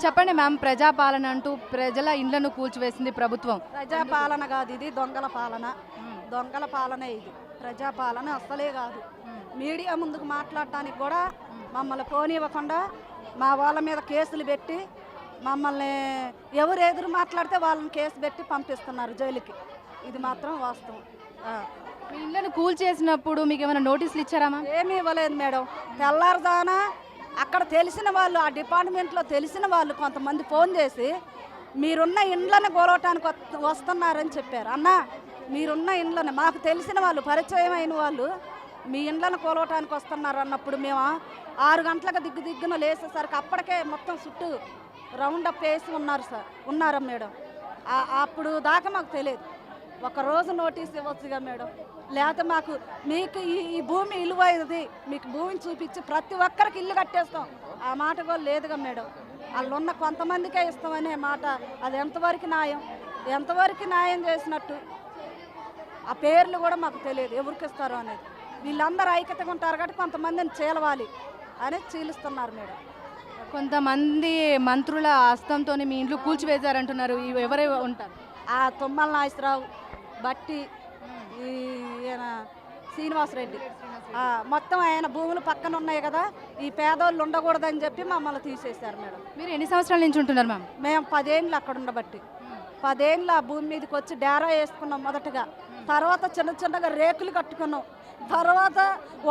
చెప్పండి మ్యామ్, ప్రజాపాలన అంటూ ప్రజల ఇండ్లను కూల్చివేసింది ప్రభుత్వం. ప్రజాపాలన కాదు, ఇది దొంగల పాలన. దొంగల పాలనే ఇది, ప్రజాపాలన అస్సలే కాదు. మీడియా ముందుకు మాట్లాడటానికి కూడా మమ్మల్ని పోనివ్వకుండా మా వాళ్ళ మీద కేసులు పెట్టి మమ్మల్ని ఎవరు ఎదురు మాట్లాడితే వాళ్ళని కేసు పెట్టి పంపిస్తున్నారు జైలుకి. ఇది మాత్రం వాస్తవం. మీ ఇండ్లను కూల్చేసినప్పుడు మీకు ఏమైనా నోటీసులు ఇచ్చారా మ్యామ్? ఏమీ ఇవ్వలేదు మేడం. తెల్లారుదానా అక్కడ తెలిసిన వాళ్ళు, ఆ డిపార్ట్మెంట్లో తెలిసిన వాళ్ళు కొంతమంది ఫోన్ చేసి మీరున్న ఇండ్లను గొలవటానికి వస్తున్నారని చెప్పారు. అన్న, మీరున్న ఇండ్లను మాకు తెలిసిన వాళ్ళు, పరిచయం అయిన వాళ్ళు మీ ఇండ్లను కొలవటానికి వస్తున్నారు అన్నప్పుడు మేము 6 గంటలకు దిగ్గున లేసేసరికి అప్పటికే మొత్తం చుట్టూ రౌండప్ వేసి ఉన్నారా మేడం. అప్పుడు దాకా మాకు తెలియదు. ఒకరోజు నోటీస్ ఇవ్వచ్చుగా మేడం. లేకపోతే మాకు మీకు ఈ భూమి విలువైనది, మీకు భూమిని చూపించి ప్రతి ఒక్కరికి ఇల్లు కట్టేస్తాం ఆ మాట కూడా లేదుగా మేడం. వాళ్ళు ఉన్న కొంతమందికే ఇస్తామనే మాట అది ఎంతవరకు న్యాయం, ఎంతవరకు న్యాయం చేసినట్టు? ఆ పేర్లు కూడా మాకు తెలియదు ఎవరికి ఇస్తారో అనేది. వీళ్ళందరూ ఐక్యతగా ఉంటారు కాబట్టి కొంతమందిని చీలవాలి అనేది చీలుస్తున్నారు మేడం. కొంతమంది మంత్రుల హస్తంతో మీ ఇంట్లో కూల్చివేశారంటున్నారు. ఎవరే ఉంటారు? ఆ తుమ్మల నాగేశ్వరరావు, బట్టి, ఈయన శ్రీనివాసరెడ్డి, మొత్తం ఆయన భూములు పక్కన ఉన్నాయి కదా, ఈ పేదోళ్ళు ఉండకూడదని చెప్పి మమ్మల్ని తీసేశారు మేడం. మీరు ఎన్ని సంవత్సరాల నుంచి ఉంటున్నారు మ్యామ్? మేము 10 ఏళ్ళు అక్కడ ఉండబట్టి 10 ఏళ్ళు ఆ భూమి మీదకి వచ్చి డేరా వేసుకున్నాం మొదటగా. తర్వాత చిన్నగా రేకులు కట్టుకున్నాం. తర్వాత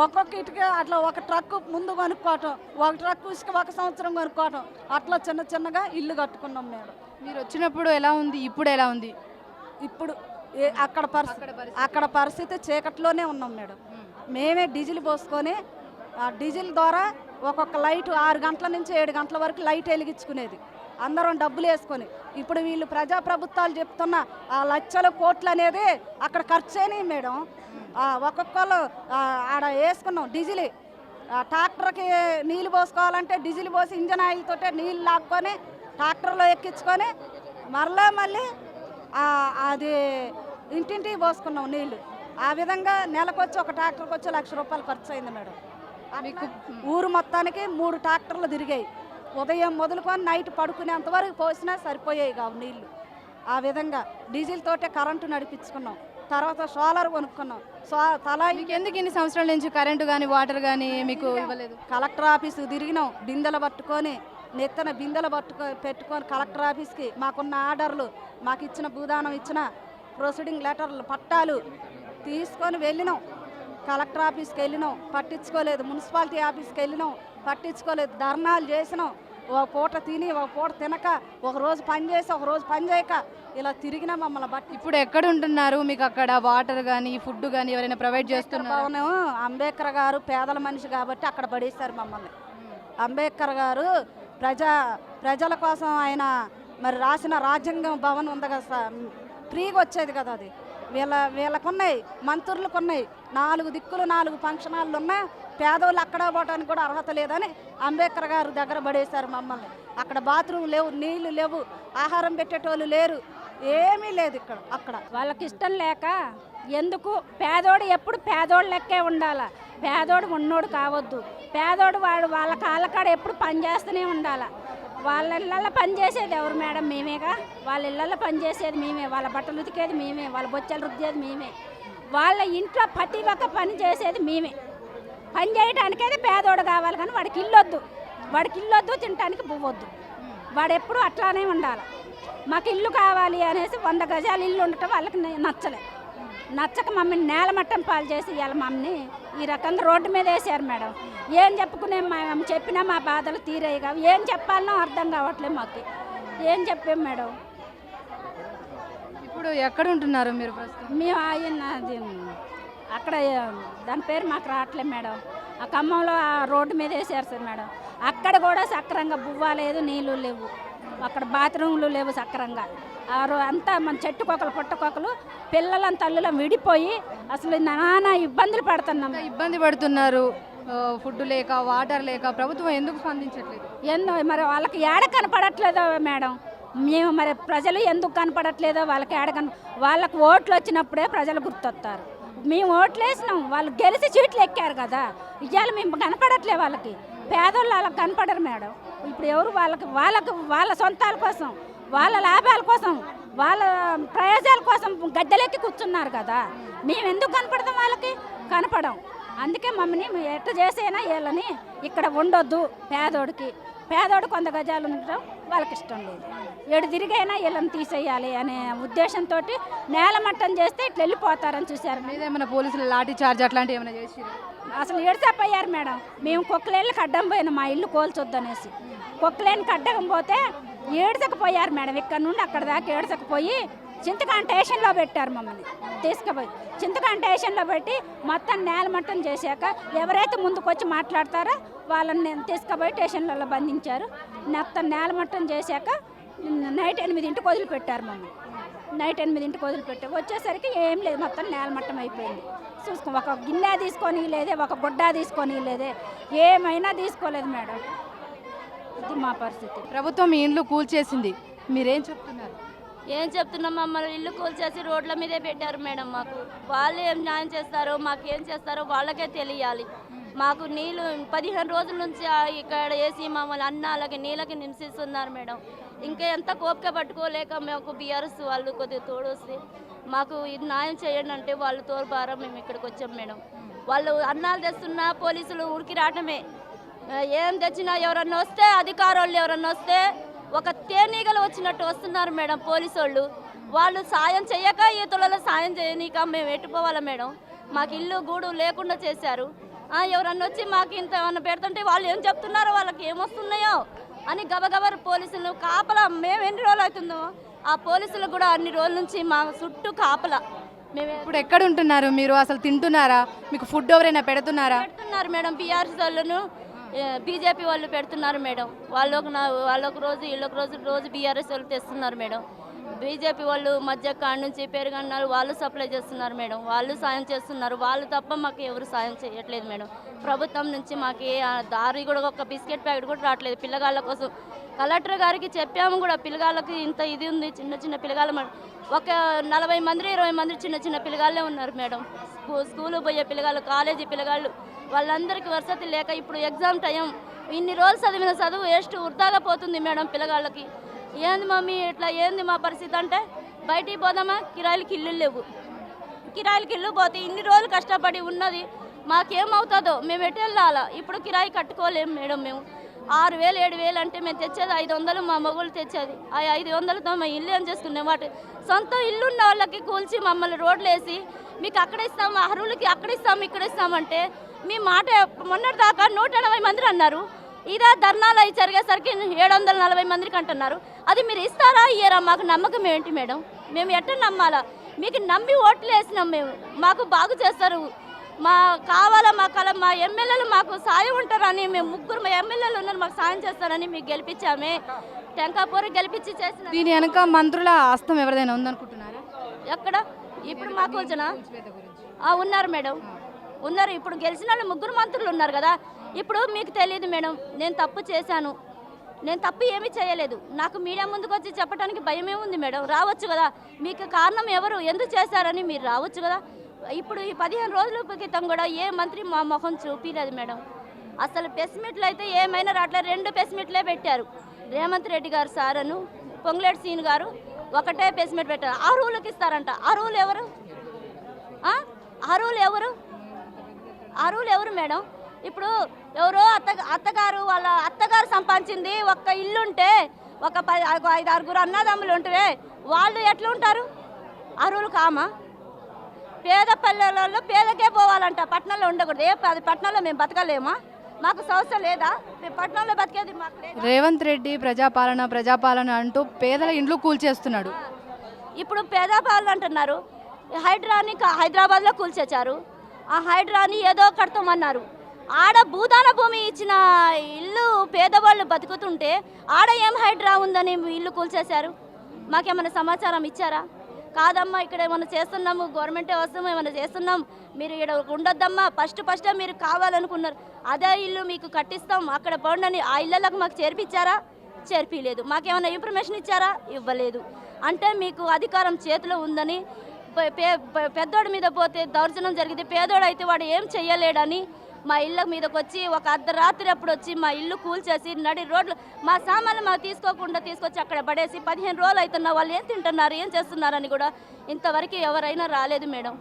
ఒక్కొక్క ఇటుక అట్లా ఒక ట్రక్ ముందు కొనుక్కోవటం, ఒక ట్రక్ ఇసుక 1 సంవత్సరం కొనుక్కోవటం, అట్లా చిన్నగా ఇల్లు కట్టుకున్నాం మేడం. మీరు వచ్చినప్పుడు ఎలా ఉంది, ఇప్పుడు ఎలా ఉంది? ఇప్పుడు అక్కడ పరిస్థితి చీకట్లోనే ఉన్నాం మేడం. మేమే డీజిల్ పోసుకొని ఆ డీజిల్ ద్వారా ఒక్కొక్క లైట్ 6 గంటల నుంచి 7 గంటల వరకు లైట్ వెలిగించుకునేది, అందరం డబ్బులు వేసుకొని. ఇప్పుడు వీళ్ళు ప్రజాప్రభుత్వాలు చెప్తున్న ఆ లక్షల కోట్లు అనేది అక్కడ ఖర్చు అయినాయి మేడం. ఒక్కొక్కళ్ళు ఆడ వేసుకున్నాం డీజిల్. ట్రాక్టర్కి నీళ్ళు పోసుకోవాలంటే డీజిల్ పోసి ఇంజన్ ఆయిల్ తోటే నీళ్ళు లాక్కొని ట్రాక్టర్లో ఎక్కించుకొని మళ్ళీ అది ఇంటింటికి పోసుకున్నాం నీళ్ళు. ఆ విధంగా నెలకొచ్చి ఒక ట్రాక్టర్కి వచ్చి ₹1,00,000 ఖర్చు అయింది మేడం. మీకు ఊరు మొత్తానికి 3 ట్రాక్టర్లు తిరిగాయి. ఉదయం మొదలుకొని నైట్ పడుకునేంతవరకు పోసినా సరిపోయాయి కావు నీళ్ళు. ఆ విధంగా డీజిల్ తోటే కరెంటు నడిపించుకున్నాం. తర్వాత సోలార్ కొనుక్కున్నాం. మీకు ఎందుకు ఇన్ని సంవత్సరాల నుంచి కరెంటు కానీ వాటర్ కానీ మీకు ఇవ్వలేదు? కలెక్టర్ ఆఫీసు తిరిగినాం, బిందెలు పట్టుకొని, నెత్తన బిందెలు పెట్టుకొని కలెక్టర్ ఆఫీస్కి మాకున్న ఆర్డర్లు, మాకు ఇచ్చిన భూదానం ఇచ్చిన ప్రొసీడింగ్ లెటర్లు, పట్టాలు తీసుకొని వెళ్ళినాం. కలెక్టర్ ఆఫీస్కి వెళ్ళినాం, పట్టించుకోలేదు. మున్సిపాలిటీ ఆఫీస్కి వెళ్ళినాం, పట్టించుకోలేదు. ధర్నాలు చేసినాం. ఒక పూట తిని ఒక పూట తినక, ఒక రోజు పని చేసి ఒక రోజు పని చేయక ఇలా తిరిగినా మమ్మల్ని బట్టి. ఇప్పుడు ఎక్కడ ఉంటున్నారు? మీకు అక్కడ వాటర్ కానీ ఫుడ్ కానీ ఎవరైనా ప్రొవైడ్ చేస్తున్నారు? అంబేద్కర్ గారు పేదల మనిషి కాబట్టి అక్కడ పడేశారు మమ్మల్ని. అంబేద్కర్ గారు ప్రజల కోసం ఆయన మరి రాసిన రాజ్యాంగం భవన్ ఉంది కదా సార్, ఫ్రీగా వచ్చేది కదా అది. వీళ్ళకున్నాయి, మంత్రులకు ఉన్నాయి, 4 దిక్కులు 4 ఫంక్షన్ హాళ్ళు ఉన్నా పేదోళ్ళు అక్కడ పోవడానికి కూడా అర్హత లేదని అంబేద్కర్ గారు దగ్గర పడేశారు మమ్మల్ని. అక్కడ బాత్రూమ్ లేవు, నీళ్లు లేవు, ఆహారం పెట్టేటోళ్ళు లేరు, ఏమీ లేదు అక్కడ. వాళ్ళకి ఇష్టం లేక ఎందుకు పేదోడు ఎప్పుడు పేదోడు లెక్కే ఉండాలి, పేదోడు ఉన్నోడు కావద్దు. పేదోడు వాళ్ళ కాళ్ళకాడ ఎప్పుడు పని చేస్తూనే ఉండాలి. వాళ్ళ ఇళ్ళల్లో పని చేసేది ఎవరు మేడం? మేమేగా. వాళ్ళ ఇళ్ళల్లో పని చేసేది మేమే, వాళ్ళ బట్టలు ఉతికేది మేమే, వాళ్ళ బొచ్చలు రుద్దేది మేమే, వాళ్ళ ఇంట్లో ప్రతి ఒక్క పని చేసేది మేమే. పని చేయడానికైతే పేదోడు కావాలి, కానీ వాడికి ఇల్లొద్దు, తినడానికి పువ్వొద్దు. వాడు ఎప్పుడు అట్లానే ఉండాలి. మాకు ఇల్లు కావాలి అనేసి 100 గజాలు ఇల్లు ఉండటం వాళ్ళకి నచ్చక మమ్మల్ని నేలమట్టం పాలు చేసి ఇవాళ మమ్మల్ని ఈ రకంగా రోడ్డు మీద వేసారు మేడం. ఏం చెప్పుకునే మేము చెప్పినా మా బాధలు తీరాయి కావు. ఏం చెప్పాలనో అర్థం కావట్లేదు మాకు. ఏం చెప్పాం మేడం? ఇప్పుడు ఎక్కడ ఉంటున్నారు మీరు? మేము అక్కడ దాని పేరు మాకు రావట్లేదు మేడం. ఆ ఖమ్మంలో ఆ రోడ్డు మీద వేసారు సార్ మేడం. అక్కడ కూడా సక్రంగా బువ్వ లేదు, నీళ్ళు లేవు, అక్కడ బాత్రూమ్లు లేవు సక్రంగా. అంతా మన చెట్టుకొకలు పుట్టకొకలు పిల్లలను తల్లులను విడిపోయి అసలు నానా ఇబ్బందులు పడుతున్నారు. ఫుడ్ లేక వాటర్ లేక ప్రభుత్వం ఎందుకు స్పందించట్లేదు? మరి వాళ్ళకి ఏడ కనపడట్లేదో మేడం. మేము మరి ప్రజలు ఎందుకు కనపడట్లేదో వాళ్ళకి వాళ్ళకి ఓట్లు వచ్చినప్పుడే ప్రజలు గుర్తొస్తారు. మేము ఓట్లు వేసినాం, వాళ్ళు గెలిచి సీట్లు ఎక్కారు కదా. ఇవాళ మేము కనపడట్లే వాళ్ళకి. పేదోళ్ళు వాళ్ళకి కనపడరు మేడం. ఇప్పుడు ఎవరు వాళ్ళ సొంతాల కోసం, వాళ్ళ లాభాల కోసం, వాళ్ళ ప్రయోజనాల కోసం గద్దెలెక్కి కూర్చున్నారు కదా. మేము ఎందుకు కనపడతాం వాళ్ళకి? కనపడం. అందుకే మమ్మల్ని ఎట్ట చేసైనా వీళ్ళని ఇక్కడ ఉండొద్దు. పేదోడు 100 గజాలు ఉండడం వాళ్ళకి ఇష్టం లేదు. ఏడు తిరిగైనా వీళ్ళని తీసేయాలి అనే ఉద్దేశంతో నేలమట్టం చేస్తే ఇట్లా వెళ్ళిపోతారని చూశారు. మీదేమైనా పోలీసులు లాఠీ చార్జ్ అట్లాంటివి ఏమైనా చేసి? అసలు ఏడ్చపోయారు మేడం. మేము కుక్కలేళ్ళకి అడ్డం పోయిన మా ఇల్లు కోల్చొద్దనేసి కుక్కలేనికి అడ్డం పోతే ఏడ్చకపోయారు మేడం. ఇక్కడ నుండి అక్కడ దాకా ఏడ్చకపోయి చింతకాంట స్టేషన్లో పెట్టారు మమ్మల్ని తీసుకుపోయి. చింతకాంట స్టేషన్లో పెట్టి మొత్తం నేలమట్టం చేశాక ఎవరైతే ముందుకు వచ్చి మాట్లాడతారో వాళ్ళని తీసుకుపోయి స్టేషన్లలో బంధించారు. మొత్తం నేలమట్టం చేశాక నైట్ 8ంటికి వదిలిపెట్టారు మమ్మల్ని. నైట్ 8ంటికి వదిలిపెట్టారు. వచ్చేసరికి ఏం లేదు, మొత్తం నేలమట్టం అయిపోయింది. చూసుకో, ఒక గిన్నె తీసుకొని లేదే, ఒక గుడ్డ తీసుకొని లేదే, ఏమైనా తీసుకోలేదు మేడం. ఇది మా పరిస్థితి. ప్రభుత్వం మీ ఇండ్లు కూల్చేసింది, మీరేం చెప్తున్నారు? ఏం చెప్తున్నాం, మమ్మల్ని ఇల్లు కూల్చేసి రోడ్ల మీదే పెట్టారు మేడం. మాకు వాళ్ళు ఏం న్యాయం చేస్తారో మాకేం చేస్తారో వాళ్ళకే తెలియాలి. మాకు నీళ్ళు 15 రోజుల నుంచి ఇక్కడ వేసి మమ్మల్ని అన్నాలకి నీళ్ళకి హింసిస్తున్నారు మేడం. ఇంకా ఎంత కోపిక పట్టుకోలేక మాకు బీఆర్ఎస్ వాళ్ళు కొద్దిగా తోడొస్తే మాకు ఇది న్యాయం చేయండి అంటే వాళ్ళు తోడుబారా మేము ఇక్కడికి వచ్చాం మేడం. వాళ్ళు అన్నాలు తెస్తున్నా పోలీసులు ఉరికి రావటమే. ఏం తెచ్చినా ఎవరన్నా వస్తే అధికారులు ఎవరన్నా వస్తే ఒక తేనీగలు వచ్చినట్టు వస్తున్నారు మేడం పోలీసు వాళ్ళు సాయం చేయక ఈతలలో సాయం చేయనీక మేము ఎట్టుకోవాలా మేడం. మాకు ఇల్లు గూడు లేకుండా చేశారు. ఎవరన్నా వచ్చి మాకు ఇంత ఏమన్నా పెడుతుంటే వాళ్ళు ఏం చెప్తున్నారో వాళ్ళకి ఏమొస్తున్నాయో అని గబగబరు పోలీసులు కాపలా. మేము ఎన్ని రోజులు అవుతుందో ఆ పోలీసులు కూడా అన్ని రోజుల నుంచి మా చుట్టూ కాపలా. మేము ఇప్పుడు ఎక్కడ ఉంటున్నారు మీరు? అసలు తింటున్నారా? మీకు ఫుడ్ ఎవరైనా పెడుతున్నారా? పెడుతున్నారు మేడం. బీఆర్ఎస్ వాళ్ళను బీజేపీ వాళ్ళు పెడుతున్నారు మేడం. వాళ్ళొక రోజు వీళ్ళొక రోజు బీఆర్ఎస్ వాళ్ళు తెస్తున్నారు మేడం. బీజేపీ వాళ్ళు మధ్య కాడ నుంచి పెరుగన్నారు, వాళ్ళు సప్లై చేస్తున్నారు మేడం. వాళ్ళు సాయం చేస్తున్నారు. వాళ్ళు తప్ప మాకు ఎవరు సాయం చేయట్లేదు మేడం. ప్రభుత్వం నుంచి మాకు ఏ దారి కూడా ఒక బిస్కెట్ ప్యాకెట్ కూడా రావట్లేదు పిల్లగాళ్ళ కోసం. కలెక్టర్ గారికి చెప్పాము కూడా, పిల్లగాళ్ళకి ఇంత ఇది ఉంది, చిన్న పిల్లగాళ్ళ ఒక 40 మంది 20 మంది చిన్న పిల్లగాళ్ళే ఉన్నారు మేడం. స్కూలు పోయే పిల్లగాళ్ళు, కాలేజీ పిల్లగాళ్ళు, వాళ్ళందరికీ వసతి లేక ఇప్పుడు ఎగ్జామ్ టైం ఇన్ని రోజులు చదివిన చదువు వేస్ట్ వృధాగా పోతుంది మేడం పిల్లగాళ్ళకి. ఏంది మమ్మీ ఇట్లా ఏంది మా పరిస్థితి అంటే, బయటికి పోదామా కిరాయిలకి ఇల్లు లేవు. కిరాయిలకి ఇల్లు పోతే ఇన్ని రోజులు కష్టపడి ఉన్నది మాకేమవుతుందో మేము ఎటు వెళ్ళాలా? ఇప్పుడు కిరాయి కట్టుకోలేము మేడం. మేము 6,000 7,000 అంటే మేము తెచ్చేది 500, మా మగవాళ్ళు తెచ్చేది. ఆ 500తో మా ఇల్లు ఏం చేసుకునే వాటి సొంత ఇల్లు ఉన్న వాళ్ళకి కూల్చి మమ్మల్ని రోడ్లు వేసి మీకు అక్కడ ఇస్తాము, అర్హులకి అక్కడ ఇస్తాము ఇక్కడ ఇస్తామంటే మీ మాట మొన్నటి దాకా 180 మంది అన్నారు. ఇదే ధర్నాలు అవి జరిగేసరికి 740 మందికి అంటున్నారు. అది మీరు ఇస్తారా ఇయ్యరా? మాకు నమ్మకం ఏంటి మేడం? మేము ఎట్లా నమ్మాలా? మీకు నమ్మి ఓట్లు వేసినాం మేము, మాకు బాగు చేస్తారు, మా కావాలా మా ఎమ్మెల్యేలు మాకు సాయం ఉంటారని మేము 3 ఎమ్మెల్యేలు ఉన్నారు, మాకు సాయం చేస్తారని మీకు గెలిపించామే. టెంకాపూర్ గెలిపించి చేసిన దీని వెనక మంత్రుల హస్తం ఎవరిదైనా ఉందనుకుంటున్నారా? ఎక్కడ ఇప్పుడు మాకు వచ్చిన ఉన్నారు మేడం, ఉన్నారు. ఇప్పుడు గెలిచిన వాళ్ళు 3 మంత్రులు ఉన్నారు కదా. ఇప్పుడు మీకు తెలియదు మేడం, నేను తప్పు చేశాను, నేను తప్పు ఏమీ చేయలేదు. నాకు మీడియా ముందుకు వచ్చి చెప్పడానికి భయమే ఉంది మేడం. రావచ్చు కదా, మీకు కారణం ఎవరు, ఎందుకు చేశారని మీరు రావచ్చు కదా. ఇప్పుడు ఈ 15 రోజుల క్రితం కూడా ఏ మంత్రి మా ముఖం చూపిలేదు మేడం. అసలు ప్రెస్ మీట్లు అయితే ఏమైనా రావట్లేదు. 2 ప్రెస్ మీట్లే పెట్టారు. రేవంత్ రెడ్డి గారు సారను పొంగులేటి సీన్ గారు ఒకటే ప్రెస్ మీట్ పెట్టారు. అర్హులకు ఇస్తారంట. అర్హులు ఎవరు? అర్హులు ఎవరు మేడం? ఇప్పుడు ఎవరో అత్తగారు వాళ్ళ అత్తగారు సంపాదించింది ఒక్క ఇల్లుంటే ఒక 5-6 అన్నదమ్ములు ఉంటే వాళ్ళు ఎట్లా ఉంటారు? అర్హులు కామా? పేద పల్లెలలో పేదకే పోవాలంట, పట్టణంలో ఉండకూడదు. అది పట్టణంలో మేము బతకలేమా? మాకు సంస్థ లేదా? పట్టణంలో బతికేది మాకు లేదా? రేవంత్ రెడ్డి ప్రజాపాలన అంటూ పేదల ఇండ్లు కూల్చేస్తున్నాడు. ఇప్పుడు పేదపాలన అంటున్నారు. హైడ్రాని హైదరాబాద్లో కూల్చేశారు. ఆ హైడ్రాని ఏదో కడతామన్నారు. ఆడ భూదాన భూమి ఇచ్చిన ఇల్లు పేదవాళ్ళు బతుకుతుంటే ఆడ ఏం హైడ్రా ఉందని ఇల్లు కూల్చేశారు. మాకేమైనా సమాచారం ఇచ్చారా? కాదమ్మా ఇక్కడ ఏమైనా చేస్తున్నాము, గవర్నమెంటే వస్తాము, ఏమైనా చేస్తున్నాం, మీరు ఇక్కడ ఉండొద్దమ్మా, ఫస్ట్ మీరు కావాలనుకున్నారు అదే ఇల్లు మీకు కట్టిస్తాం అక్కడ పోండని ఆ ఇళ్ళకు మాకు చేర్పించారా? చేర్పిలేదు. మాకేమైనా ఇన్ఫర్మేషన్ ఇచ్చారా? ఇవ్వలేదు. అంటే మీకు అధికారం చేతిలో ఉందని, పెద్దోడి మీద పోతే దౌర్జన్యం జరిగితే పేదోడు అయితే వాడు ఏం చెయ్యలేడని మా ఇళ్ళ మీదకి వచ్చి ఒక అర్ధరాత్రి అప్పుడు వచ్చి మా ఇల్లు కూల్చేసి నడి రోడ్లు మా సామాన్లు మాకు తీసుకోకుండా తీసుకొచ్చి అక్కడ పడేసి 15 రోజులు అవుతున్నా వాళ్ళు ఏం తింటున్నారు ఏం చేస్తున్నారని కూడా ఇంతవరకు ఎవరైనా రాలేదు మేడం.